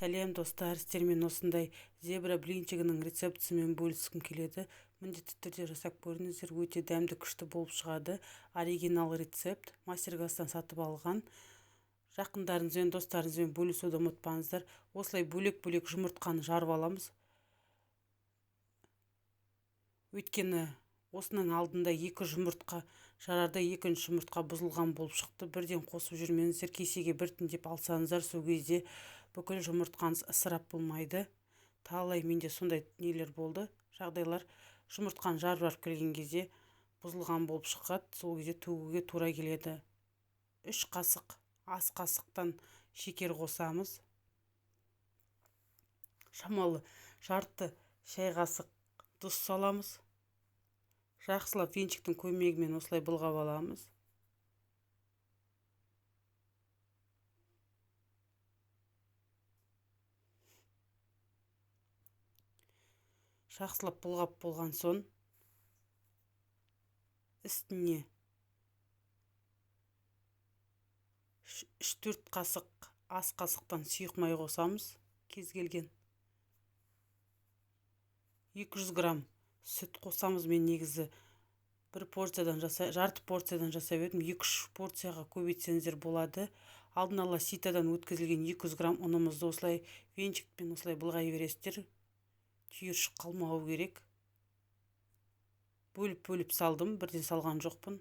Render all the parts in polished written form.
Сәлем достар, сіздермен осындай зебра блинчигінің рецептісімен бөліскім келеді. Міндетті түрде жасап көріңіздер, өте дәмді, күшті болып шығады. Оригинал рецепт, мастер-класстан сатып алған. Жақындарыңызбен, достарыңызбен бөлісуді ұмытпаңыздар. Осылай бөлек-бөлек жұмыртқаны жарып аламыз. Өйткені осының алдында 2 жұмыртқа жарарда екінші жұмыртқа бұзылған болып шықты. Бірден қосып жүрмеңіздер, кесеге біртіндеп алсаңыздар, сол кезде бүкіл жұмыртқаңыз ысырап болмайды. Талай менде сондай нелер болды, жағдайлар. Жұмыртқаны жарып келген кезде бұзылған болып шығады, сол кезде төгуге тура келеді. 3 қасық, ас қасықтан шекер қосамыз. Шамалы жарты шай қасық тұз саламыз. Жақсылап венчиктің көмегімен осылай былғап аламыз. Жақсылап былғап болған соң үстіне 3-4 қасық ас қасықтан сұйық май қосамыз. Кез келген 200 грамм сүт қосамыз. Мен негізі жарты порциядан жасап едім. 2-3 порцияға көбейтсеңіздер болады. Алдын ала ситадан өткізілген 200 грамм ұнымызды осылай венчикпен осылай былғай бересіздер. Түйіршік қалмауы керек. Бөліп салдым, бірден салған жоқпын.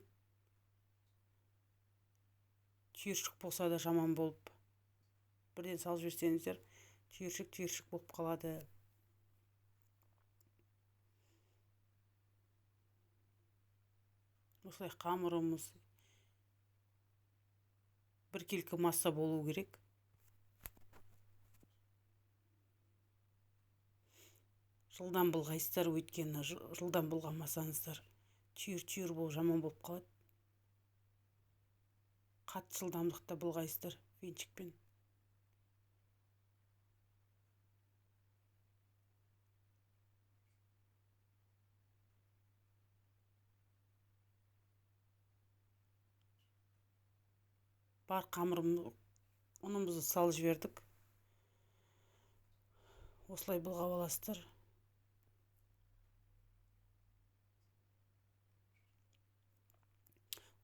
Түйіршік болса да жаман болып, бірден салып жіберсеңіздер, түйіршік болып қалады. Осылай қамырымыз біркелкі масса болу керек. Жылдан былғайсыздар, өйткені жылдан былғамасаңыздар түйір болып жаман болып қалады. Қатты жылдамдықта былғайсыздар венчикпен. Бар ұнымызды салып жібердік. Осылай былғап аласыздар.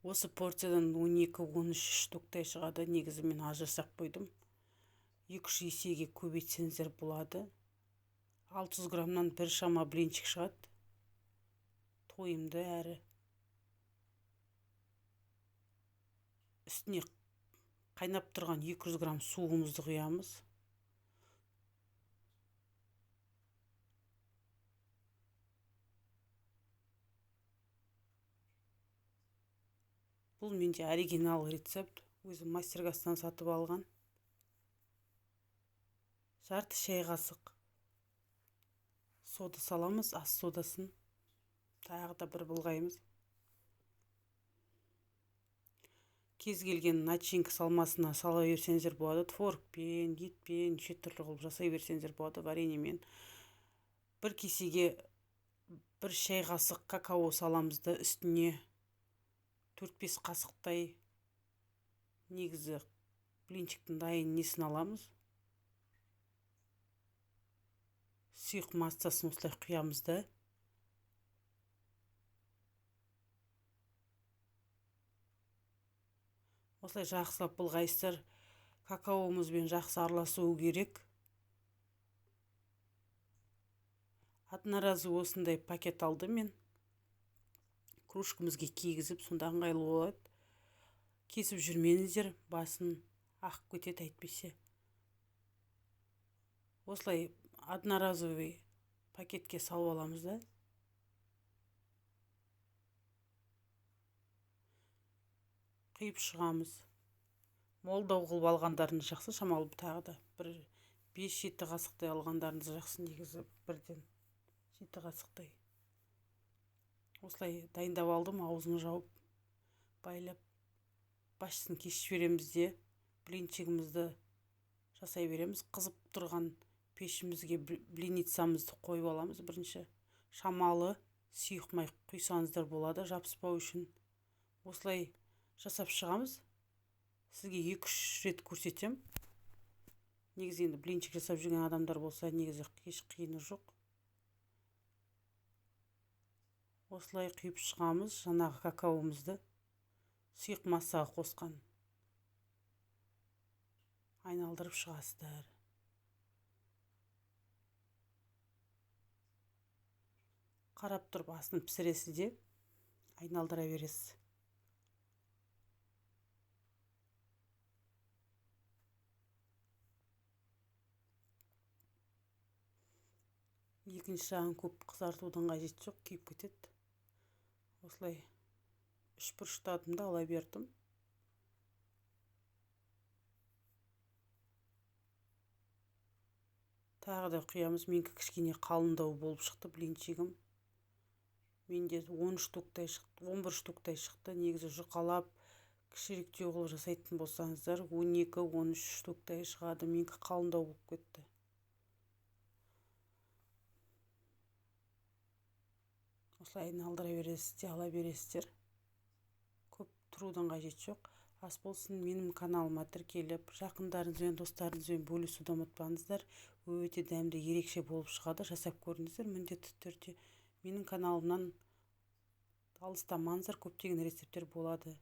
Осы порциядан 12-13 штуктай шығады. Негізі мен аз жасап қойдым. 2-3 есеге көбейтсеңіздер болады. 600 граммнан бір шама блинчик шығады. Тойымды әрі. Үстіне қайнап тұрған 200 грамм суымызды құямыз. Бұл менде оригинал рецепт, өзім мастер-класстан сатып алған. Жарты шай қасық сода саламыз, ас содасын. Тағы да бір былғаймыз. Кез келген начинка салмасына сала берсеңіздер болады. Творогпен, етпен, неше түрлі қылып жасай берсеңіздер болады. Вареньемен. Бір кесеге 1 шай қасық какао саламыз да үстіне 4-5 қасықтай негізі блинчиктің дайын несін аламыз. Сұйық массасын осылай құямыз да. Осылай жақсылап былғайсыздар. Какаомызбен жақсы араласуы керек. Одноразовый осындай пакет алды мен. Кружкамызға кигізіп, сонда ыңғайлы болады. Кесіп жүрмеңіздер, басын ағып кетеді әйтпесе. Осылай одноразовый пакетке салып аламыз да. Құйып шығамыз. Молдау қылып алғандарыңыз жақсы, шамалы тағы да 5-7 қасықтай алғандарыңыз жақсы, негізі бірден 7 қасықтай. Осылай дайындап алдым, аузын жауып, байлап, басшысын кесіп береміз де, блинчигімізді жасай береміз. Қызып тұрған пешімізге блиницамызды қойып аламыз. Бірінші шамалы сұйық май құйсаңыздар болады, жабыспау үшін. Осылай жасап шығамыз. Сізге 2-3 рет көрсетем. Негізі енді блинчик жасап жүрген адамдар болса негізі еш қиыны жоқ. Осылай құйып шығамыз. Жаңағы какаомызды сұйық массаға қосқан. Айналдырып шығасыздар. Қарап тұрып астын пісіресіз де айналдыра бересіз. Екінші жағын көп қызартудың қажеті жоқ, күйіп кетеді. Осылай үшбұрыштадым да ала бердім. Тағы да құямыз. Менікі кішкене қалыңдау болып шықты блинчигім. Менде 10 штуктай шықты, 11 штуктай шықты. Негізі жұқалап кішіректеу қылып жасайтын болсаңыздар 12-13 штуктай шығады. Менікі қалыңдау болып кетті. Осылай айналдыра бересіздер, ала бересіздер. Көп тұрудың қажеті жоқ. Ас болсын, менің каналыма тіркеліп, жақындарыңызбен, достарыңызбен бөлісуді ұмытпаңыздар. Өте дәмді, ерекше болып шығады. Жасап көріңіздер міндетті түрде. Менің каналымнан алыстамаңыздар, көптеген рецепттер болады.